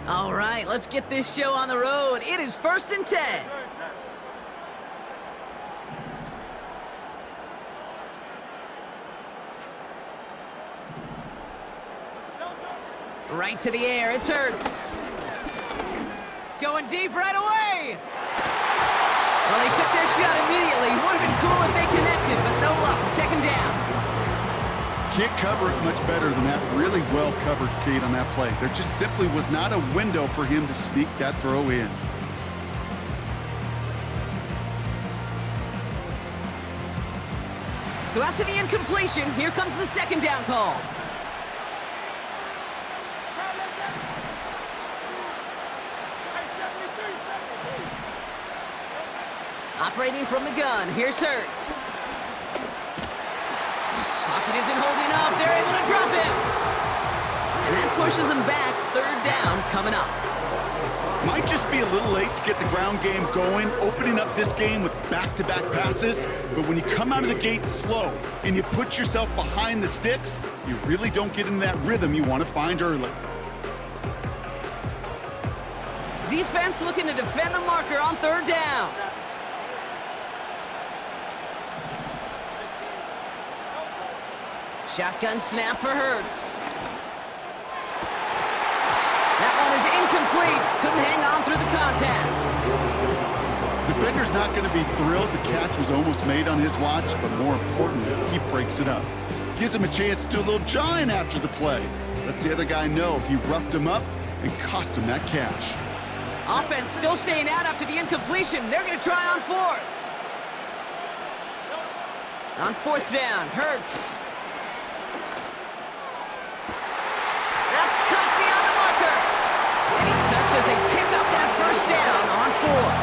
All right, let's get this show on the road. It is 1st and 10. Right to the air, it's Curt. Going deep right away. Well, they took their shot immediately. Would have been cool if they connected, but no luck. 2nd down. Can't cover it much better than that. Really well covered, Kate, on that play. There just simply was not a window for him to sneak that throw in. So after the incompletion, here comes the 2nd down call. Operating from the gun, here's Curt. Pocket isn't holding up, they're able to drop him. And that pushes him back, 3rd down coming up. Might just be a little late to get the ground game going, opening up this game with back-to-back passes. But when you come out of the gate slow and you put yourself behind the sticks, you really don't get into that rhythm you want to find early. Defense looking to defend the marker on 3rd down. Shotgun snap for Curt. That one is incomplete. Couldn't hang on through the contact. Defender's not going to be thrilled the catch was almost made on his watch, but more importantly, he breaks it up. Gives him a chance to do a little jawing after the play. Lets the other guy know he roughed him up and cost him that catch. Offense still staying out after the incompletion. They're going to try on 4th. On 4th down, Curt. That's cut beyond the marker. And he's touched as they pick up that 1st down on 4th.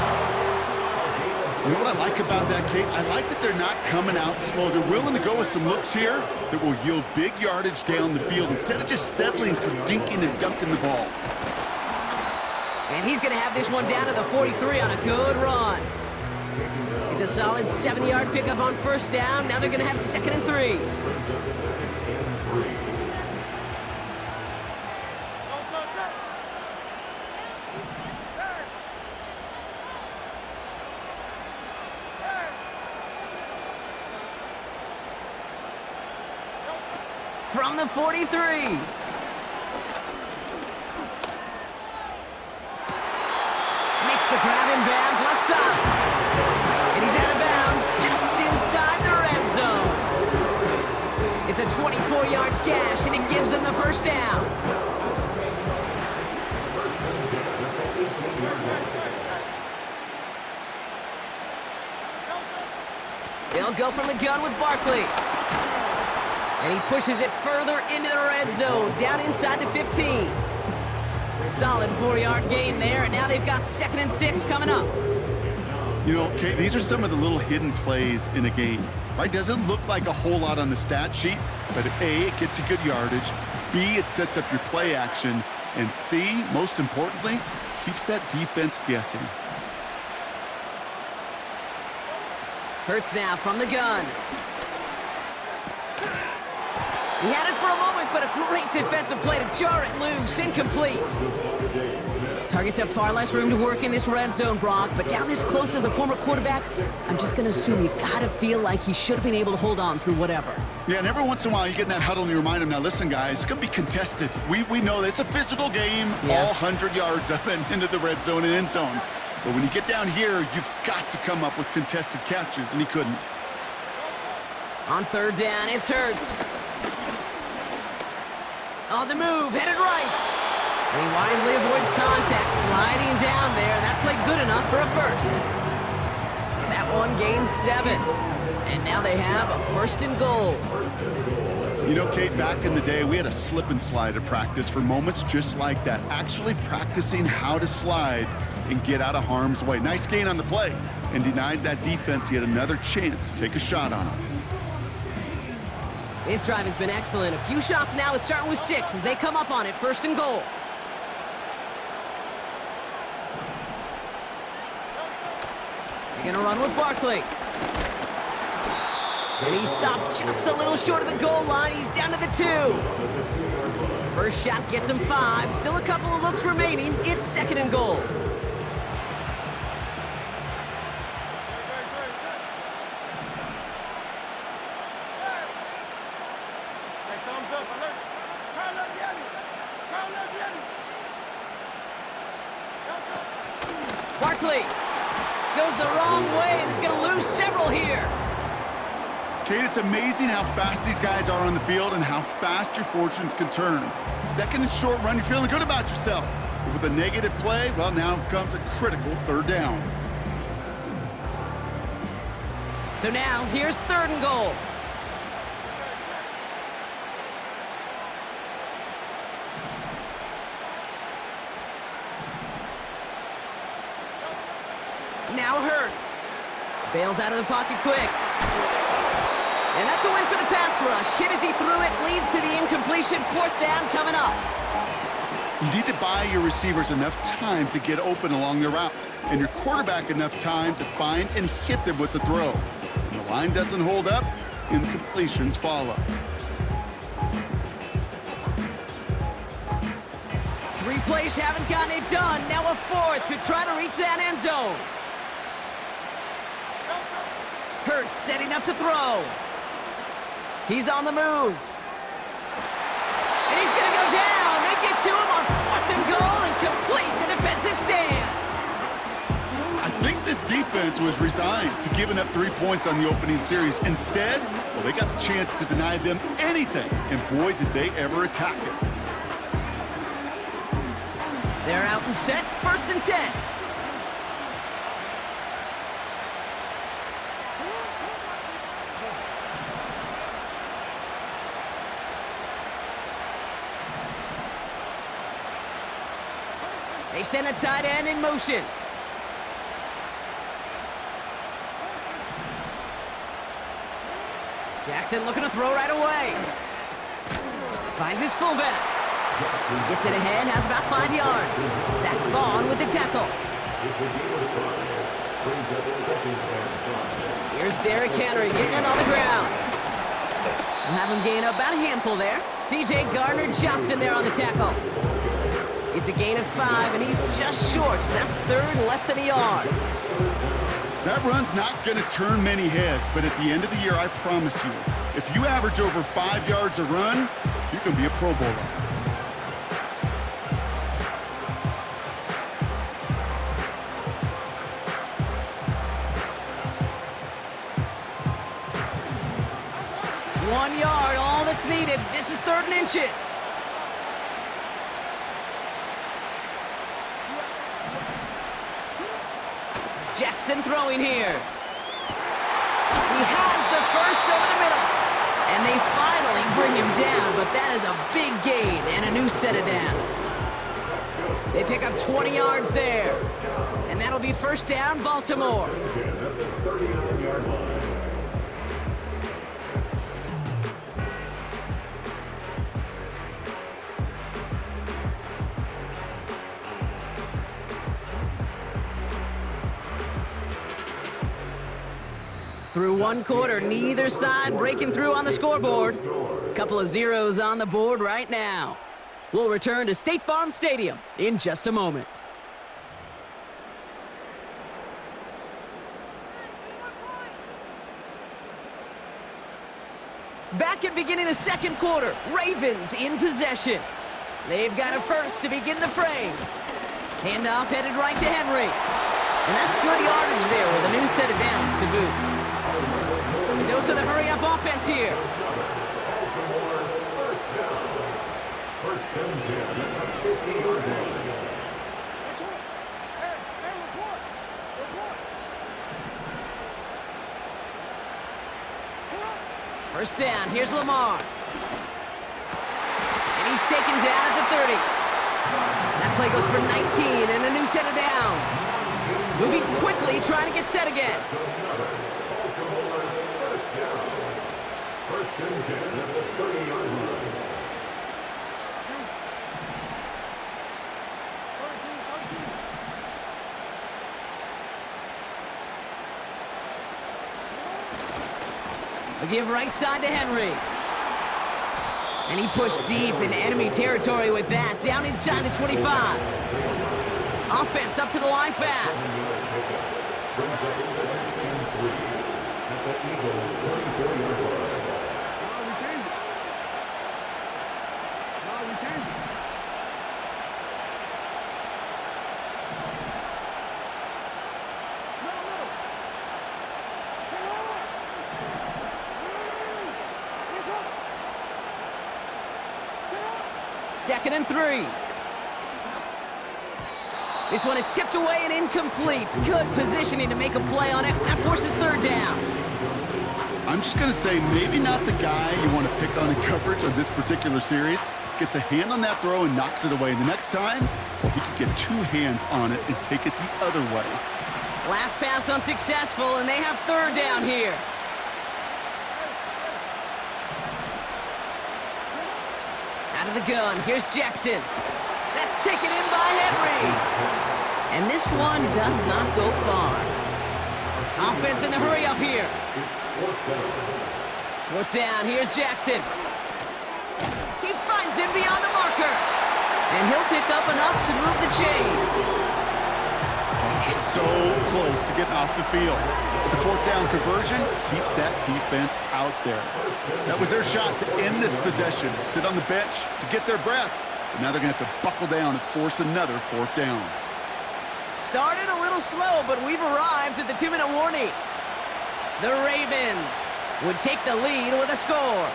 You know what I like about that, Kate? I like that they're not coming out slow. They're willing to go with some looks here that will yield big yardage down the field instead of just settling for dinking and dunking the ball. And he's going to have this one down to the 43 on a good run. It's a solid 70-yard pickup on 1st down. Now they're going to have 2nd and 3. From the 43. Makes the grab in bounds left side. And he's out of bounds just inside the red zone. It's a 24-yard gash, and it gives them the 1st down. They'll go from the gun with Barkley. And he pushes it further into the red zone, down inside the 15. Solid 4-yard gain there, and now they've got 2nd and 6 coming up. You know, Kate, these are some of the little hidden plays in a game, right? Doesn't look like a whole lot on the stat sheet, but A, it gets you good yardage, B, it sets up your play action, and C, most importantly, keeps that defense guessing. Curt now from the gun. He had it for a moment, but a great defensive play to jar it loose. Incomplete. Targets have far less room to work in this red zone, Brock, but down this close as a former quarterback, I'm just going to assume you got to feel like he should have been able to hold on through whatever. Yeah, and every once in a while you get in that huddle and you remind him, now listen, guys, it's going to be contested. We know this. It's a physical game, all 100 yards up and into the red zone and end zone. But when you get down here, you've got to come up with contested catches, and he couldn't. On 3rd down, it's Curt. On the move, headed right. And he wisely avoids contact, sliding down there. That played good enough for a 1st. That one gains 7. And now they have a 1st and goal. You know, Kate, back in the day, we had a slip and slide at practice for moments just like that. Actually practicing how to slide and get out of harm's way. Nice gain on the play, and denied that defense yet another chance to take a shot on him. This drive has been excellent. A few shots now. It's starting with 6 as they come up on it. 1st and goal. They're going to run with Barkley. And he stopped just a little short of the goal line. He's down to the 2. First shot gets him 5. Still a couple of looks remaining. It's 2nd and goal. Barkley goes the wrong way and is going to lose several here. Kate, it's amazing how fast these guys are on the field and how fast your fortunes can turn. 2nd and short run, you're feeling good about yourself. But with a negative play, well, now comes a critical 3rd down. So now, here's 3rd and goal. Now Hurts. Bails out of the pocket quick. And that's a win for the pass rush. Hit as he threw it, leads to the incompletion. 4th down coming up. You need to buy your receivers enough time to get open along the route, and your quarterback enough time to find and hit them with the throw. When the line doesn't hold up, incompletions follow. 3 plays haven't gotten it done. Now a 4th to try to reach that end zone. Hurts setting up to throw. He's on the move. And he's going to go down. They get to him on 4th and goal and complete the defensive stand. I think this defense was resigned to giving up 3 points on the opening series. Instead, well, they got the chance to deny them anything, and boy, did they ever attack it. They're out and set, 1st and 10. They send a tight end in motion. Jackson looking to throw right away. Finds his fullback. Gets it ahead, has about 5 yards. Zach Bond with the tackle. Here's Derrick Henry getting it on the ground. We'll have him gain about a handful there. C.J. Gardner-Johnson there on the tackle. It's a gain of 5, and he's just short, so that's 3rd, less than a yard. That run's not going to turn many heads, but at the end of the year, I promise you, if you average over 5 yards a run, you can be a Pro Bowler. One yard, all that's needed. This is 3rd and inches. Jackson throwing here. He has the first over the middle. And they finally bring him down, but that is a big gain and a new set of downs. They pick up 20 yards there. And that'll be 1st down, Baltimore. Through 1 quarter, neither side breaking through on the scoreboard. Couple of zeros on the board right now. We'll return to State Farm Stadium in just a moment. Back at beginning the 2nd quarter, Ravens in possession. They've got a first to begin the frame. Handoff headed right to Henry. And that's good yardage there with a new set of downs to boot. A dose of the hurry-up offense here. First down, here's Lamar. And he's taken down at the 30. That play goes for 19 and a new set of downs. Moving quickly, trying to get set again. A give right side to Henry. And he pushed deep in enemy territory with that, down inside the 25. Offense up to the line fast. Second and 3. This one is tipped away and incomplete. Good positioning to make a play on it. That forces third down. I'm just going to say maybe not the guy you want to pick on in coverage on this particular series. Gets a hand on that throw and knocks it away. The next time, he could get 2 hands on it and take it the other way. Last pass unsuccessful, and they have third down here. Out of the gun, here's Jackson. That's taken in by Henry. And this one does not go far. Offense in the hurry up here. Fourth down, here's Jackson. He finds him beyond the marker. And he'll pick up enough to move the chains. So close to getting off the field. But the fourth down conversion keeps that defense out there. That was their shot to end this possession, to sit on the bench, to get their breath. But now they're going to have to buckle down and force another fourth down. Started a little slow, but we've arrived at the 2-minute warning. The Ravens would take the lead with a score.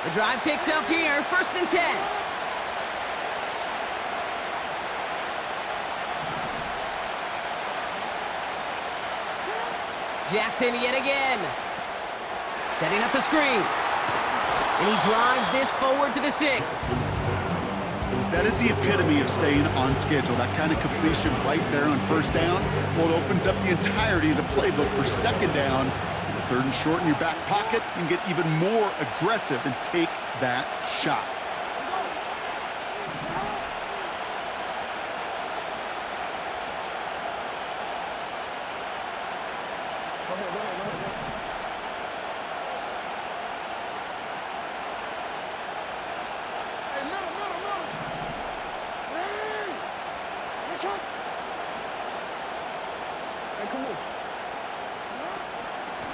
The drive picks up here, 1st and 10. Jackson yet again. Setting up the screen. And he drives this forward to the 6. That is the epitome of staying on schedule. That kind of completion right there on 1st down. Well, it opens up the entirety of the playbook for 2nd down. 3rd and short in your back pocket, you can get even more aggressive and take that shot.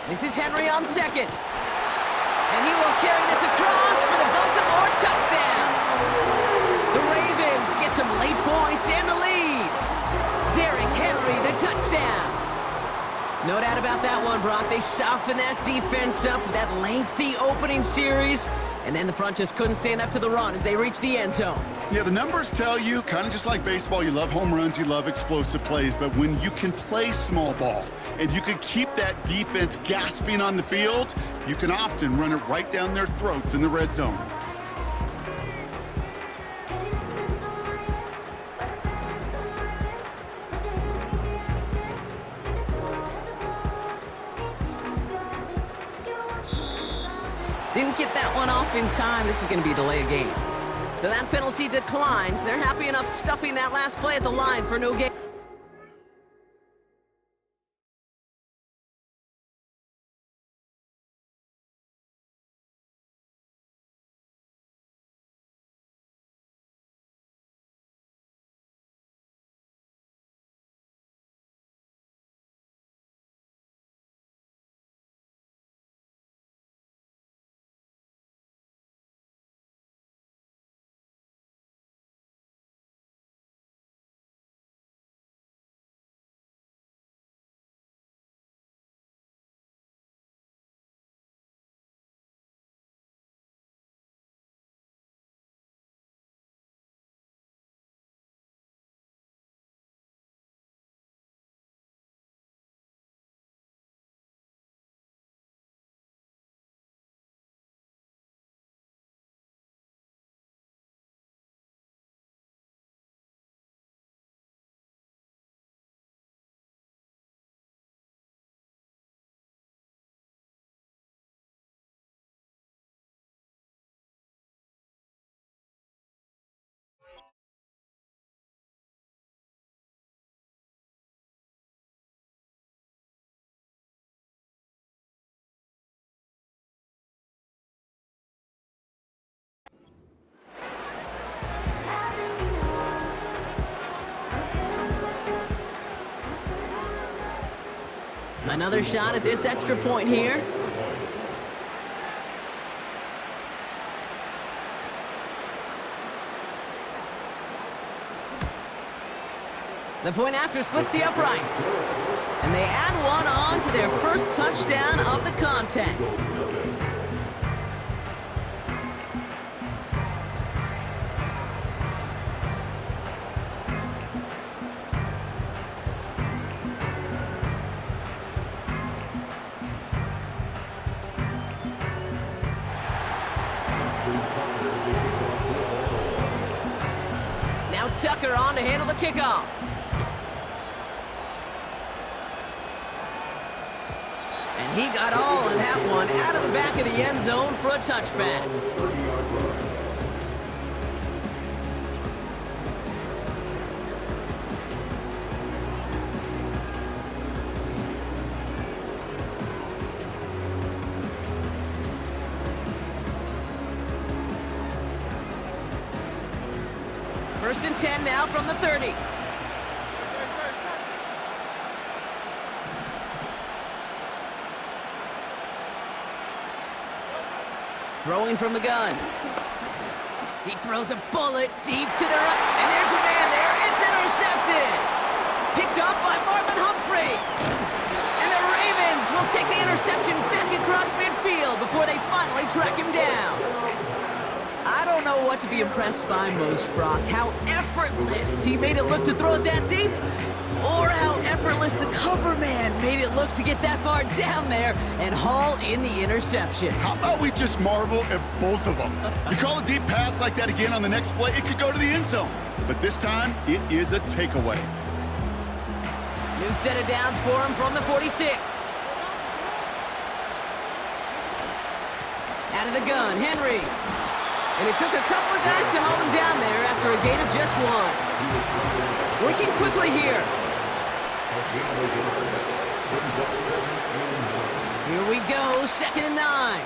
This is Henry on 2nd. And he will carry this across for the Baltimore touchdown. The Ravens get some late points and the lead. Derrick Henry, the touchdown. No doubt about that one, Brock. They softened that defense up with that lengthy opening series. And then the front just couldn't stand up to the run as they reached the end zone. Yeah, the numbers tell you, kind of just like baseball, you love home runs, you love explosive plays, but when you can play small ball and you can keep that defense gasping on the field, you can often run it right down their throats in the red zone. Didn't get that one off in time. This is going to be a delay of game. So that penalty declines. They're happy enough stuffing that last play at the line for no gain. Another shot at this extra point here. The point after splits the uprights. And they add one on to their first touchdown of the contest. Now Tucker on to handle the kickoff. And he got all of that one out of the back of the end zone for a touchback. First and 10 now from the 30. Throwing from the gun. He throws a bullet deep to the right. And there's a man there. It's intercepted. Picked off by Marlon Humphrey. And the Ravens will take the interception back across midfield before they finally track him down. I don't know what to be impressed by most, Brock. How effortless he made it look to throw it that deep, or how effortless the cover man made it look to get that far down there and haul in the interception. How about we just marvel at both of them? You call a deep pass like that again on the next play, it could go to the end zone. But this time, it is a takeaway. New set of downs for him from the 46. Out of the gun, Henry. And it took a couple of guys to hold him down there after a gain of just one. Working quickly here. Here we go, 2nd and 9.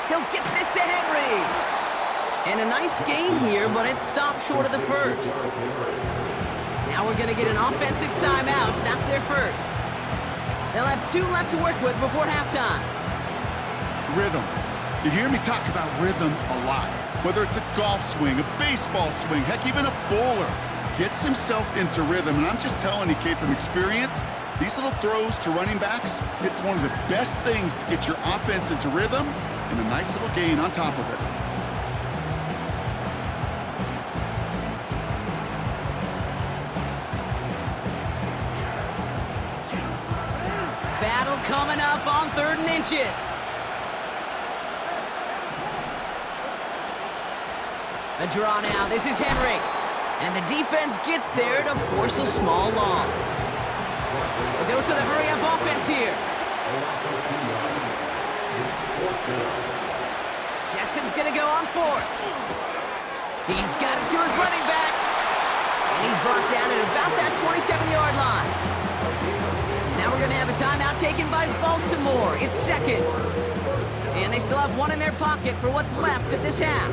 He'll get this to Henry. And a nice gain here, but it stopped short of the first. Now we're going to get an offensive timeout. That's their first. They'll have 2 left to work with before halftime. Rhythm. You hear me talk about rhythm a lot. Whether it's a golf swing, a baseball swing, heck, even a bowler gets himself into rhythm. And I'm just telling you, Kate, from experience, these little throws to running backs, it's one of the best things to get your offense into rhythm and a nice little gain on top of it. Battle coming up on 3rd and inches. A draw now. This is Henry. And the defense gets there to force a small loss. A dose of the hurry-up offense here. Jackson's going to go on 4th. He's got it to his running back. And he's brought down at about that 27-yard line. Now we're going to have a timeout taken by Baltimore. It's 2nd. And they still have 1 in their pocket for what's left of this half.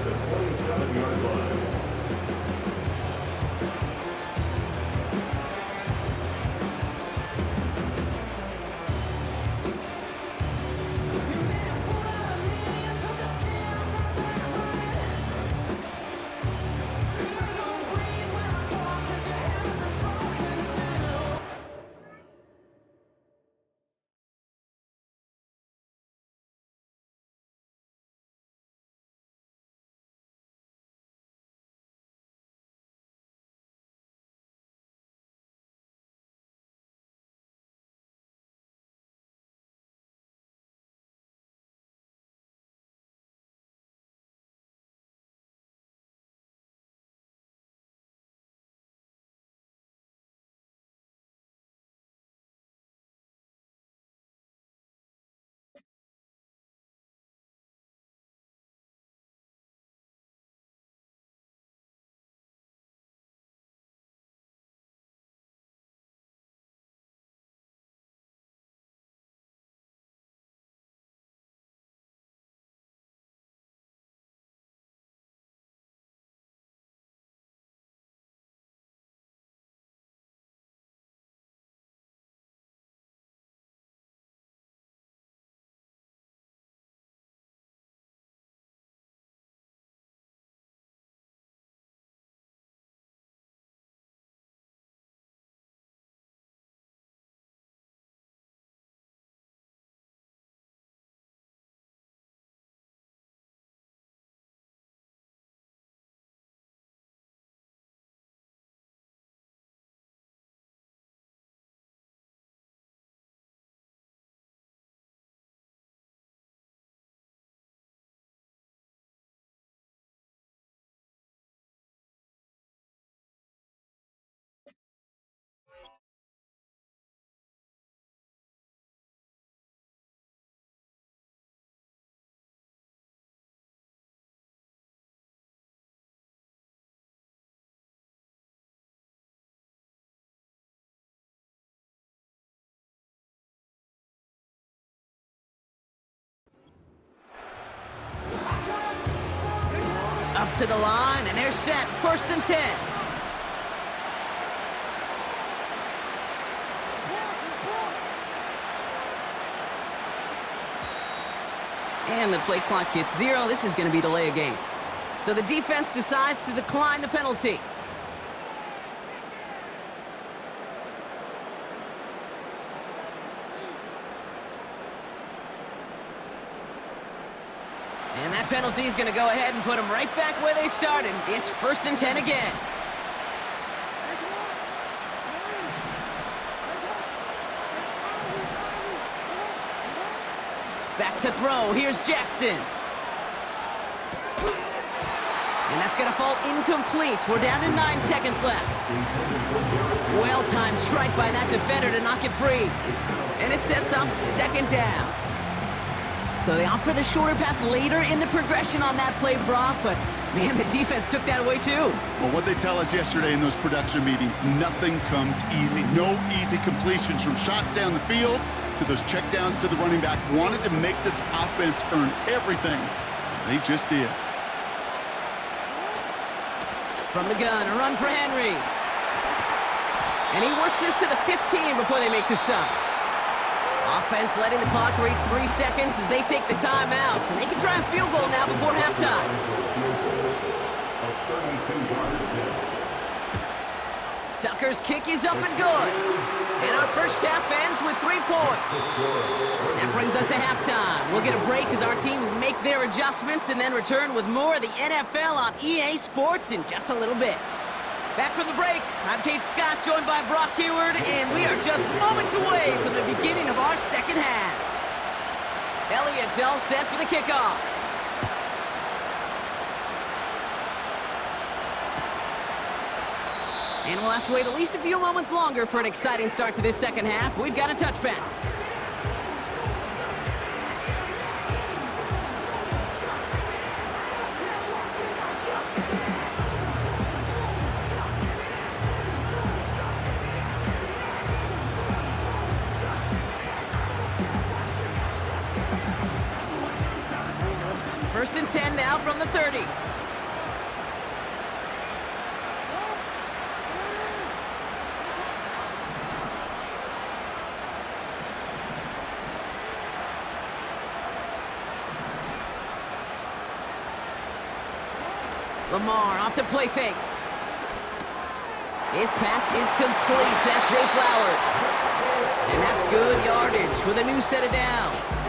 off to the line, and they're set. 1st and 10. And the play clock hits 0. This is going to be delay a game. So the defense decides to decline the penalty. And that penalty is going to go ahead and put them right back where they started. It's 1st and 10 again. Back to throw. Here's Jackson. And that's going to fall incomplete. We're down to 9 seconds left. Well-timed strike by that defender to knock it free. And it sets up 2nd down. So they opt for the shorter pass later in the progression on that play, Brock, but man, the defense took that away too. Well, what they tell us yesterday in those production meetings, nothing comes easy. No easy completions from shots down the field to those checkdowns to the running back. Wanted to make this offense earn everything. They just did. From the gun, a run for Henry. And he works this to the 15 before they make the stop. Offense letting the clock reach 3 seconds as they take the timeouts, and they can try a field goal now before halftime. Tucker's kick is up and good. And our first half ends with 3 points. That brings us to halftime. We'll get a break as our teams make their adjustments and then return with more of the NFL on EA Sports in just a little bit. Back from the break, I'm Kate Scott, joined by Brock Heward, and we are just moments away from the beginning of our second half. Elliott's all set for the kickoff. And we'll have to wait at least a few moments longer for an exciting start to this second half. We've got a touchback. First and 10 now from the 30. Lamar off the play fake. His pass is complete. That's Zay Flowers. And that's good yardage with a new set of downs.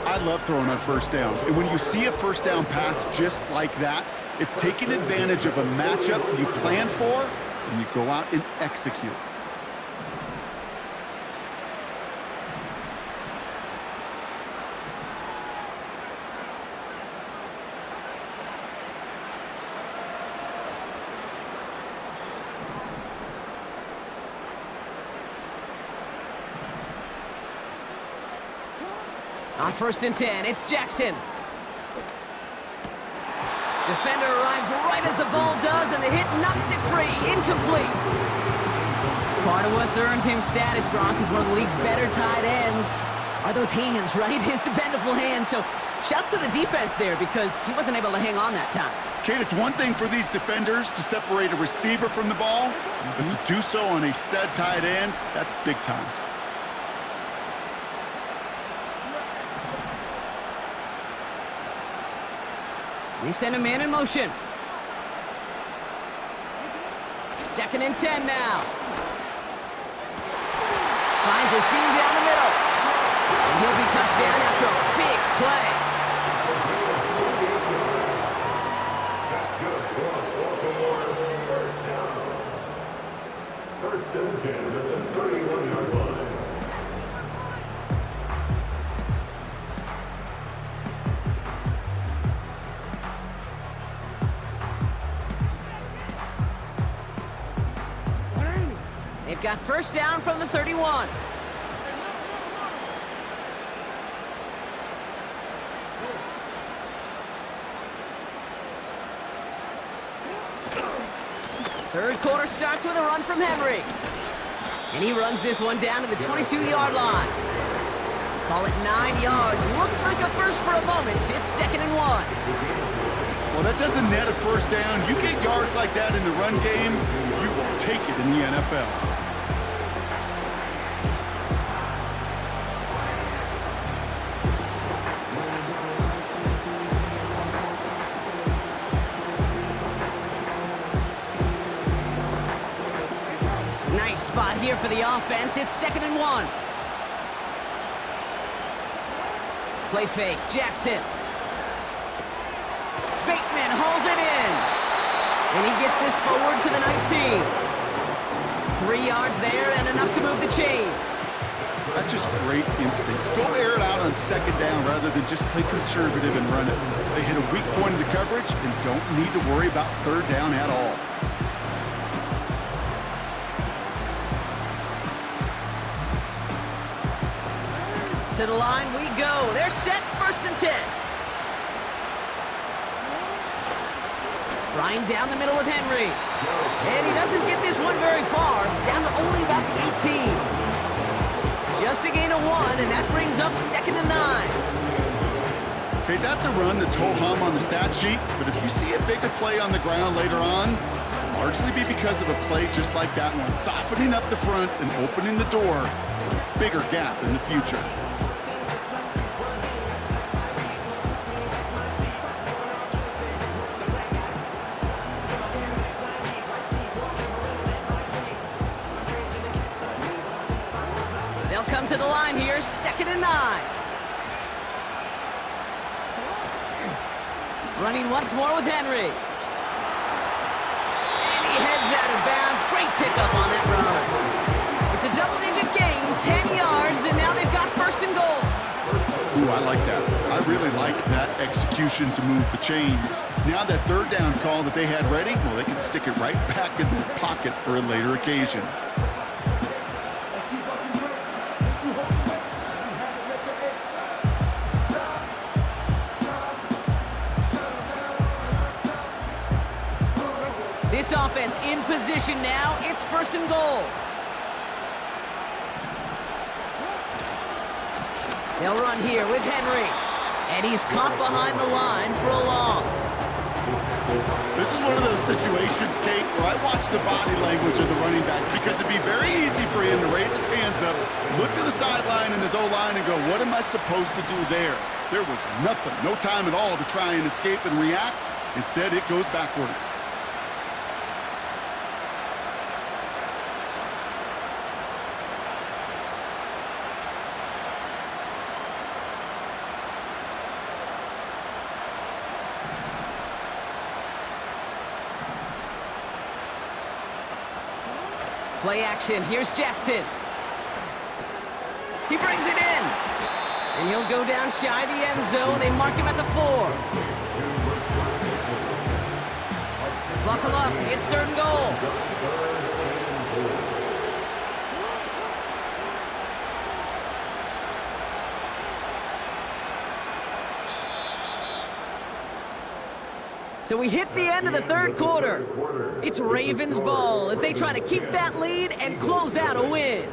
I love throwing on 1st down. And when you see a 1st down pass just like that, it's taking advantage of a matchup you plan for, and you go out and execute. On 1st and 10, it's Jackson. Defender arrives right as the ball does, and the hit knocks it free. Incomplete. Part of what's earned him status, Brock, is one of the league's better tight ends are those hands, right? His dependable hands. So shouts to the defense there because he wasn't able to hang on that time. Kate, it's one thing for these defenders to separate a receiver from the ball, but to do so on a stud tight end, that's big time. They send a man in motion. 2nd and 10 now. Finds a seam down the middle. And he'll be touched down after a big play. First and 10 at the 31-yard line. They've got 1st down from the 31. Third quarter starts with a run from Henry. And he runs this one down to the 22-yard line. Call it 9 yards. Looked like a first for a moment. It's 2nd and 1. Well, that doesn't net a first down. You get yards like that in the run game, you will take it in the NFL. Nice spot here for the offense. It's 2nd and 1. Play fake, Jackson. Bateman hauls it in. And he gets this forward to the 19. 3 yards there and enough to move the chains. That's just great instincts. Go air it out on 2nd down rather than just play conservative and run it. They hit a weak point in the coverage and don't need to worry about 3rd down at all. To the line we go. They're set, 1st and 10. Flying down the middle with Henry. And he doesn't get this one very far. Down to only about the 18. Just a gain of 1, and that brings up 2nd and 9. Okay, that's a run that's ho-hum on the stat sheet, but if you see a bigger play on the ground later on, it'll largely be because of a play just like that one, softening up the front and opening the door for a bigger gap in the future. They'll come to the line here, 2nd and 9. Running once more with Henry. And he heads out of bounds. Great pickup on that run. It's a double-digit gain, 10 yards, and now they've got 1st and goal. Ooh, I like that. I really like that execution to move the chains. Now that 3rd down call that they had ready, well, they can stick it right back in their pocket for a later occasion. This offense in position now. It's 1st and goal. They'll run here with Henry. And he's caught behind the line for a loss. This is one of those situations, Kate, where I watch the body language of the running back because it'd be very easy for him to raise his hands up, look to the sideline in his O-line and go, what am I supposed to do there? There was nothing, no time at all to try and escape and react. Instead, it goes backwards. Play action. Here's Jackson. He brings it in. And he'll go down shy of the end zone. They mark him at the 4. Buckle up. It's 3rd and goal. So we hit the end of the 3rd quarter. It's Ravens ball as they try to keep that lead and close out a win.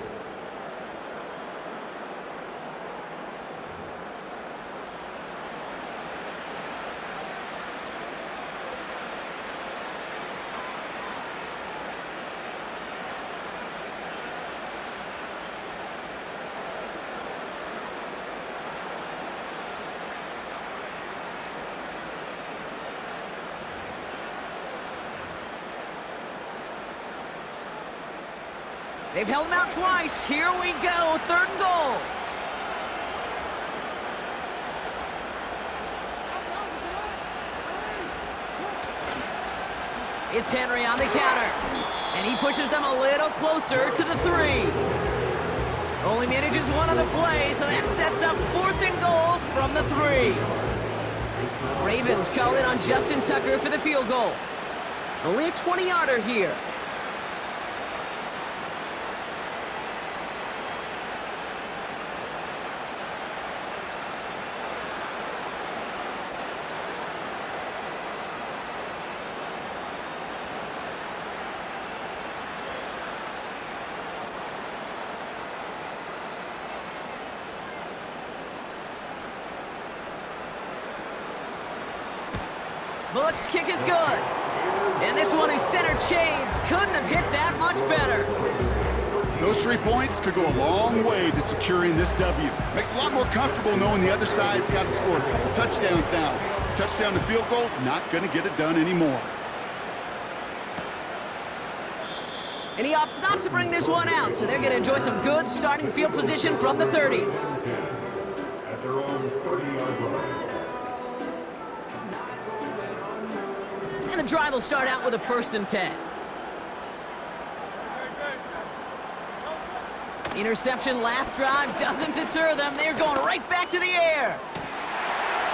They've held him out twice. Here we go, 3rd and goal. It's Henry on the counter. And he pushes them a little closer to the 3. Only manages 1 on the play, so that sets up 4th and goal from the 3. Ravens call in on Justin Tucker for the field goal. Only a 20-yarder here. Bullock's kick is good. And this one is center chains. Couldn't have hit that much better. Those 3 points could go a long way to securing this W. Makes it a lot more comfortable knowing the other side's got to score a couple touchdowns now. Touchdown to field goals, not going to get it done anymore. And he opts not to bring this one out, so they're going to enjoy some good starting field position from the 30. At their own 30-yard line. And the drive will start out with a 1st and 10. Interception last drive doesn't deter them. They're going right back to the air.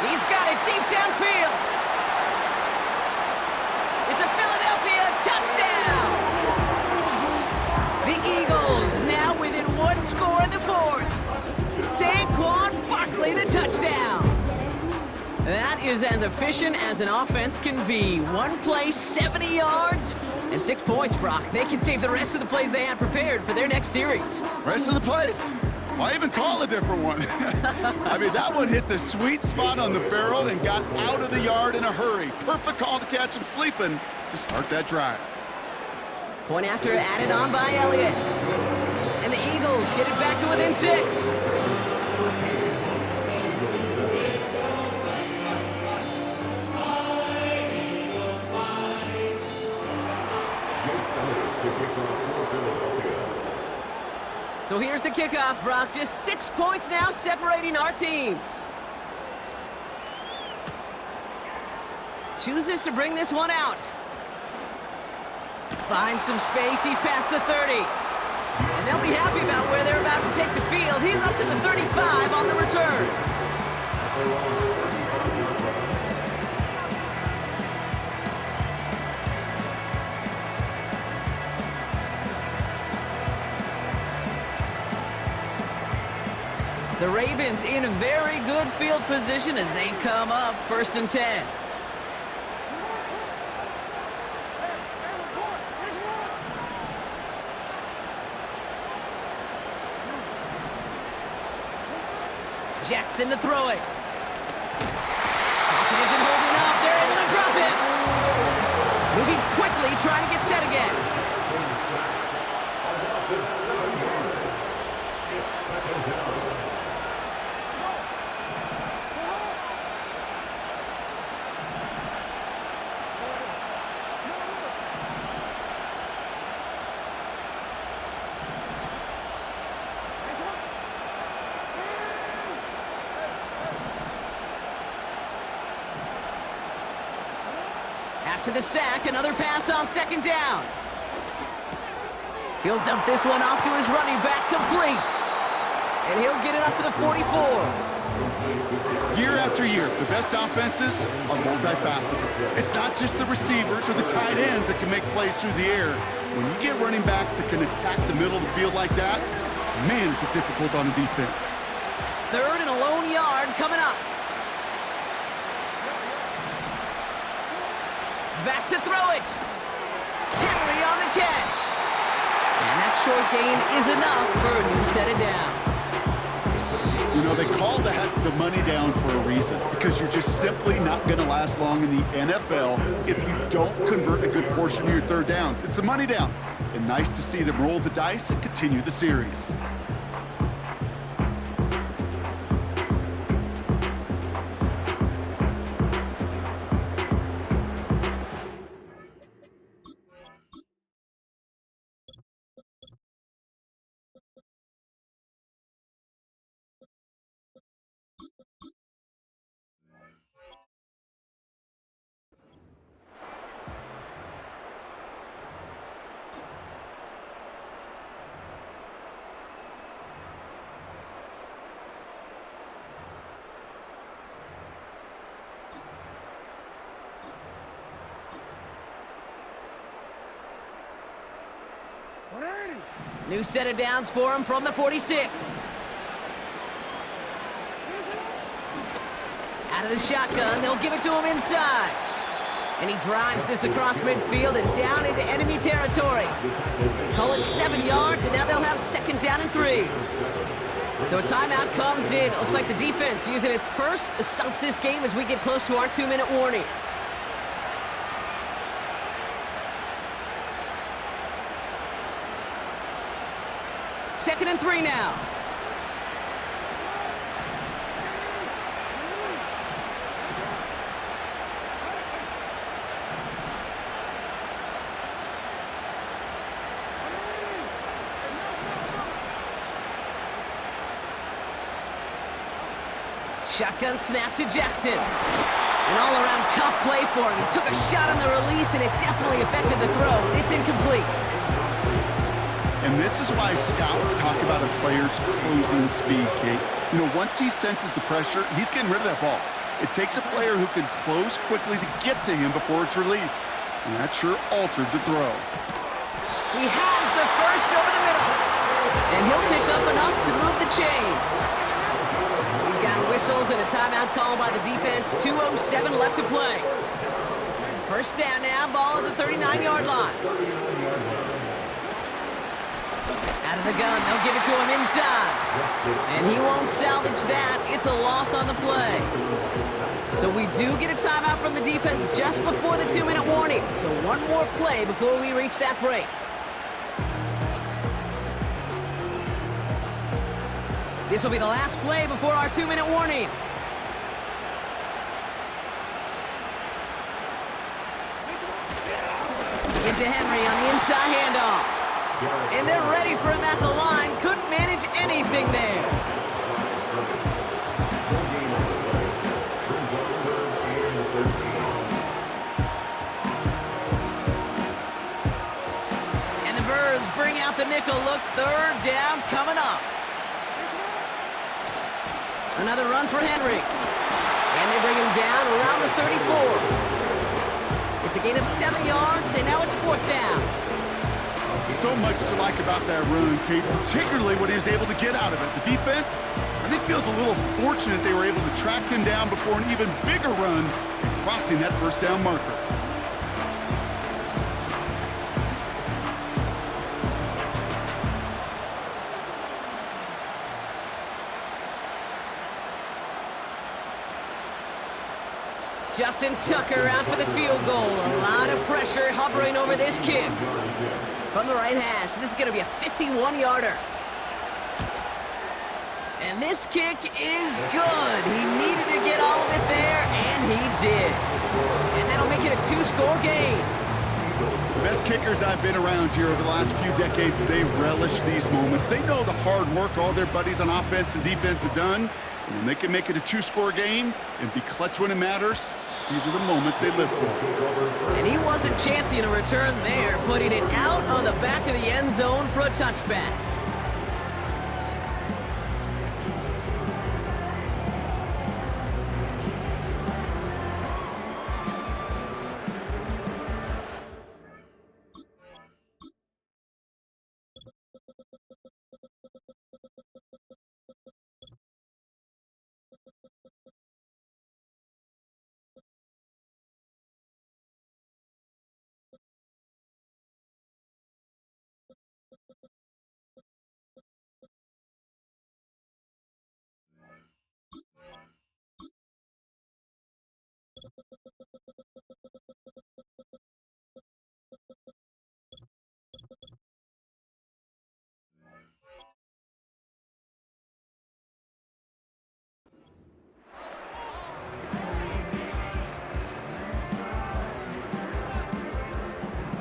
He's got it deep downfield. It's a Philadelphia touchdown. The Eagles now within 1 score in the 4th. Saquon Barkley the touchdown. That is as efficient as an offense can be. One play, 70 yards, and 6 points, Brock. They can save the rest of the plays they had prepared for their next series. Rest of the plays? Why even call a different one? I mean, that one hit the sweet spot on the barrel and got out of the yard in a hurry. Perfect call to catch him sleeping to start that drive. Point after added on by Elliott. And the Eagles get it back to within 6. So here's the kickoff, Brock. Just 6 points now separating our teams. Chooses to bring this one out. Finds some space. He's past the 30. And they'll be happy about where they're about to take the field. He's up to the 35 on the return. The Ravens in very good field position as they come up 1st and 10. Jackson to throw it. Pocket isn't holding up. They're able to drop it. Moving quickly, trying to get set again. After the sack, another pass on 2nd down. He'll dump this one off to his running back, complete. And he'll get it up to the 44. Year after year, the best offenses are multifaceted. It's not just the receivers or the tight ends that can make plays through the air. When you get running backs that can attack the middle of the field like that, man, is it difficult on the defense. 3rd and a lone yard coming up. Back to throw it. Henry on the catch. And that short gain is enough for a new set of downs. You know, they call that the money down for a reason, because you're just simply not going to last long in the NFL if you don't convert a good portion of your 3rd downs. It's the money down. And nice to see them roll the dice and continue the series. New set of downs for him from the 46. Out of the shotgun, they'll give it to him inside. And he drives this across midfield and down into enemy territory. Call it 7 yards, and now they'll have 2nd down and 3. So a timeout comes in. Looks like the defense using its first stops this game as we get close to our 2-minute warning. 2nd and 3 now. Shotgun snap to Jackson. An all-around tough play for him. He took a shot on the release, and it definitely affected the throw. It's incomplete. And this is why scouts talk about a player's closing speed, Kate. You know, once he senses the pressure, he's getting rid of that ball. It takes a player who can close quickly to get to him before it's released. And that sure altered the throw. He has the first over the middle. And he'll pick up enough to move the chains. We've got whistles and a timeout call by the defense. 2:07 left to play. First down now, ball at the 39-yard line. Out of the gun, they'll give it to him inside. And he won't salvage that. It's a loss on the play. So we do get a timeout from the defense just before the 2-minute warning. So one more play before we reach that break. This will be the last play before our 2-minute warning. Into Henry on the inside handoff. And they're ready for him at the line. Couldn't manage anything there. And the Birds bring out the nickel look. 3rd down coming up. Another run for Henry. And they bring him down around the 34. It's a gain of 7 yards, and now it's 4th down. So much to like about that run, Kate, particularly what he was able to get out of it. The defense, I think, feels a little fortunate they were able to track him down before an even bigger run and crossing that 1st down marker. Justin Tucker out for the field goal. A lot of pressure hovering over this kick. From the right hash, this is going to be a 51-yarder. And this kick is good. He needed to get all of it there, and he did. And that'll make it a 2-score game. The best kickers I've been around here over the last few decades, they relish these moments. They know the hard work all their buddies on offense and defense have done. And when they can make it a 2-score game and be clutch when it matters, these are the moments they live for. And he wasn't chancing a return there, putting it out on the back of the end zone for a touchback.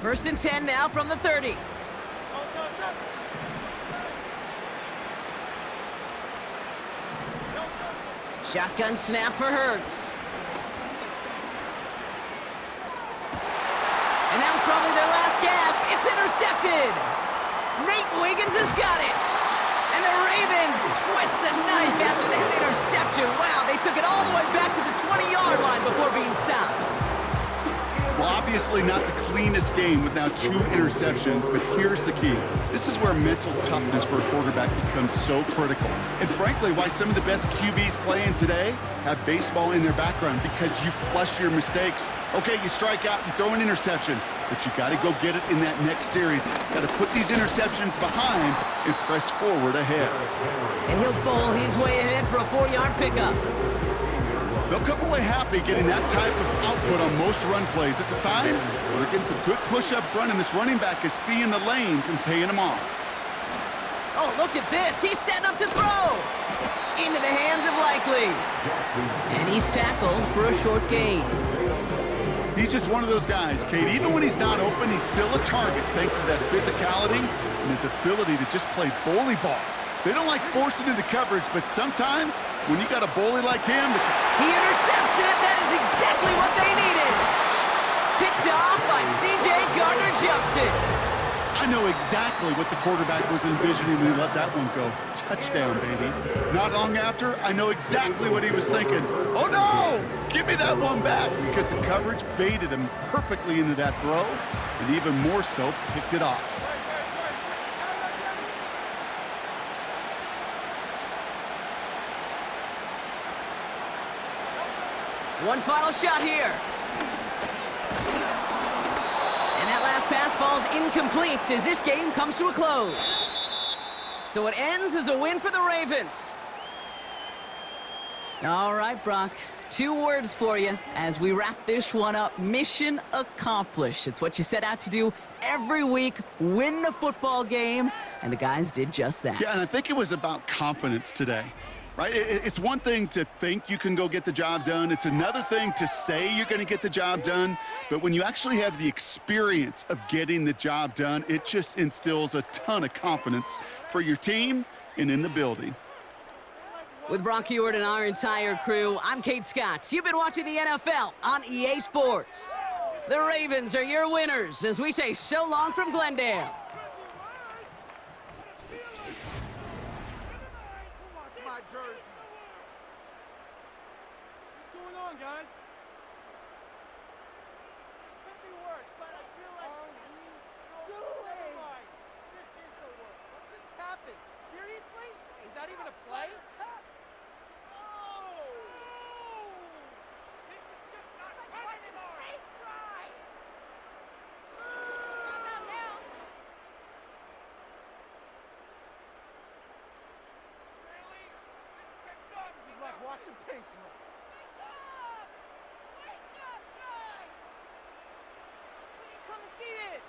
First and 10 now from the 30. Shotgun snap for Hurts. And that was probably their last gasp. It's intercepted. Nate Wiggins has got it. And the Ravens twist the knife after that interception. Wow, they took it all the way back to the 20-yard line before being stopped. Well, obviously not the cleanest game with now 2 interceptions, but here's the key. This is where mental toughness for a quarterback becomes so critical. And frankly, why some of the best QBs playing today have baseball in their background, because you flush your mistakes. Okay, you strike out, you throw an interception, but you got to go get it in that next series. Got to put these interceptions behind and press forward ahead. And he'll bowl his way ahead for a 4-yard pickup. They'll come away happy getting that type of output on most run plays. It's a sign they're getting some good push up front, and this running back is seeing the lanes and paying them off. Oh, look at this. He's setting up to throw. Into the hands of Likely. And he's tackled for a short gain. He's just one of those guys, Kate. Even when he's not open, he's still a target thanks to that physicality and his ability to just play bully ball. They don't like forcing into coverage, but sometimes when you got a bully like him... He intercepts it. That is exactly what they needed. Picked off by C.J. Gardner-Johnson. I know exactly what the quarterback was envisioning when he let that one go. Touchdown, baby. Not long after, I know exactly what he was thinking. Oh, no! Give me that one back, because the coverage baited him perfectly into that throw, and even more so, picked it off. One final shot here. And that last pass falls incomplete as this game comes to a close. So it ends as a win for the Ravens. All right, Brock. 2 words for you as we wrap this one up. Mission accomplished. It's what you set out to do every week, win the football game, and the guys did just that. Yeah, and I think it was about confidence today. Right? It's one thing to think you can go get the job done. It's another thing to say you're going to get the job done. But when you actually have the experience of getting the job done, it just instills a ton of confidence for your team and in the building. With Brock Ewart and our entire crew, I'm Kate Scott. You've been watching the NFL on EA Sports. The Ravens are your winners as we say so long from Glendale. Guys. Could be worse, but I feel like never mind. This is the worst. What just happened? Seriously? Is that even a play? Oh! This is just not fun anymore. Great try. How about now? Really? This cannot be like watching paint dry. Come and see this.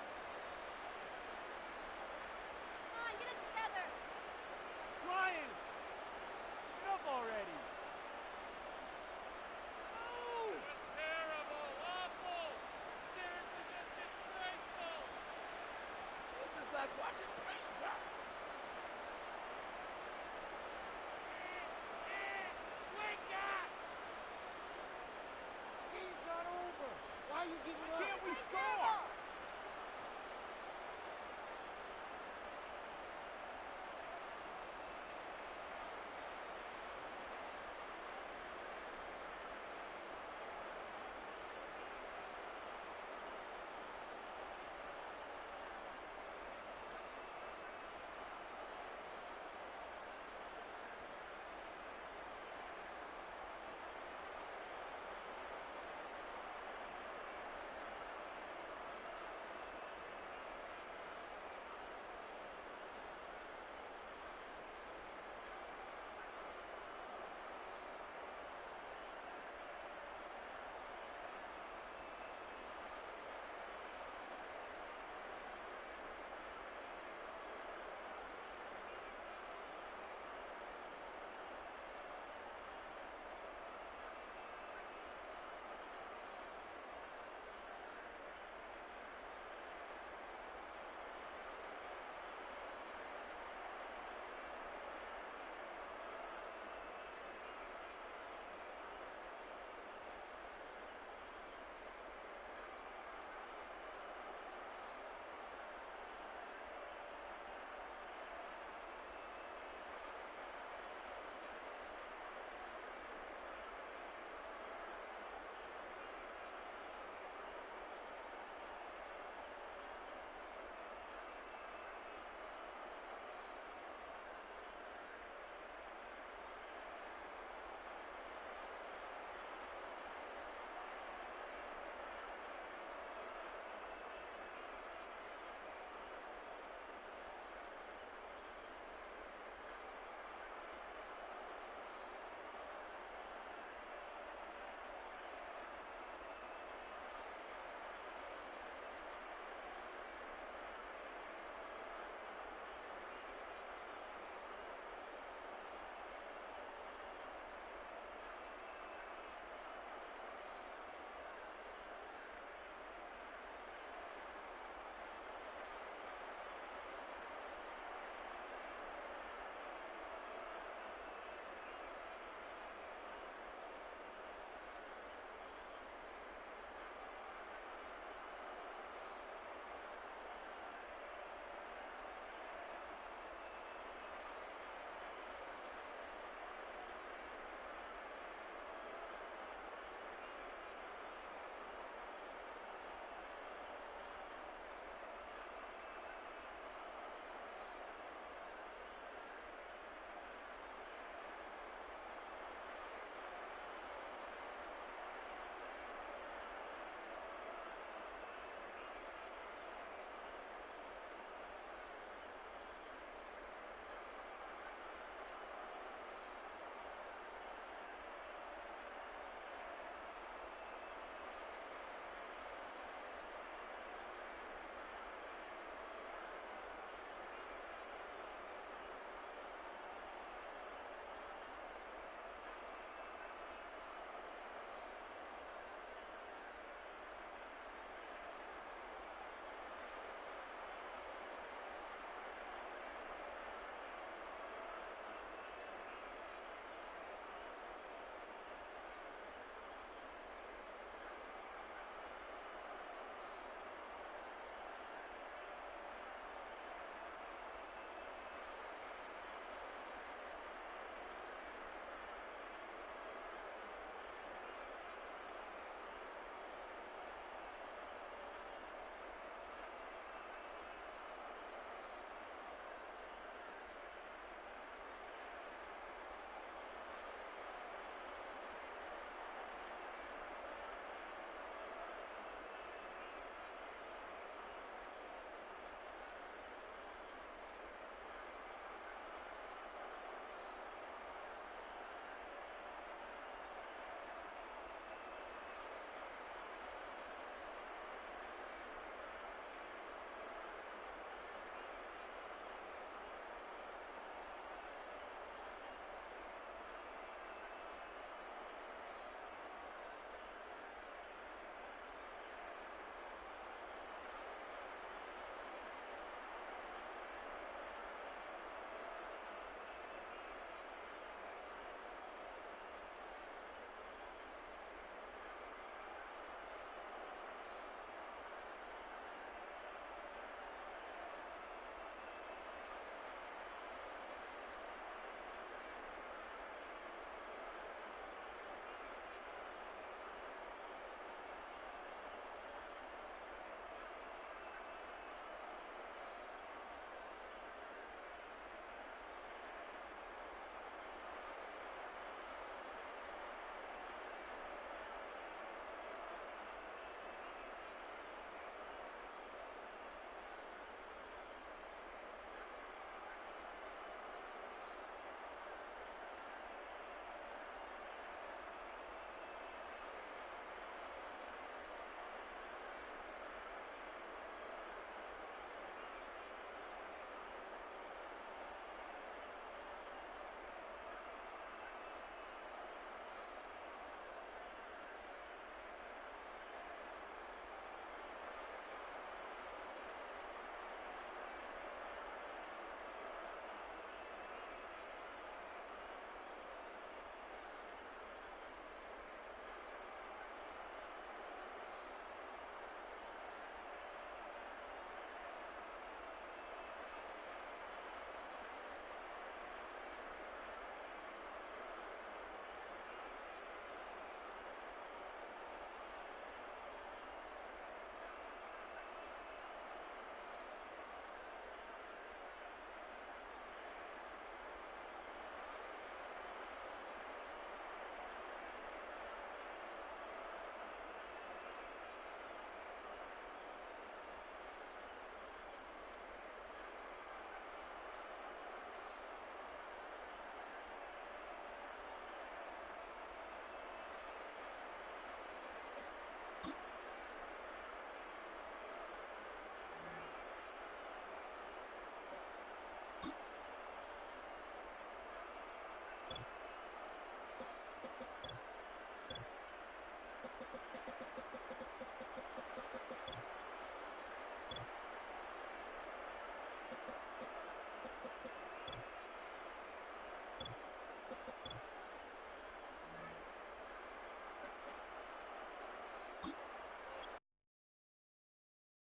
Come on, get it together. Ryan! Get up already! Oh! That's terrible, awful, seriously just disgraceful. This is like watching paint dry. Wake up! Game's not over. Why are you giving up? Can't we score?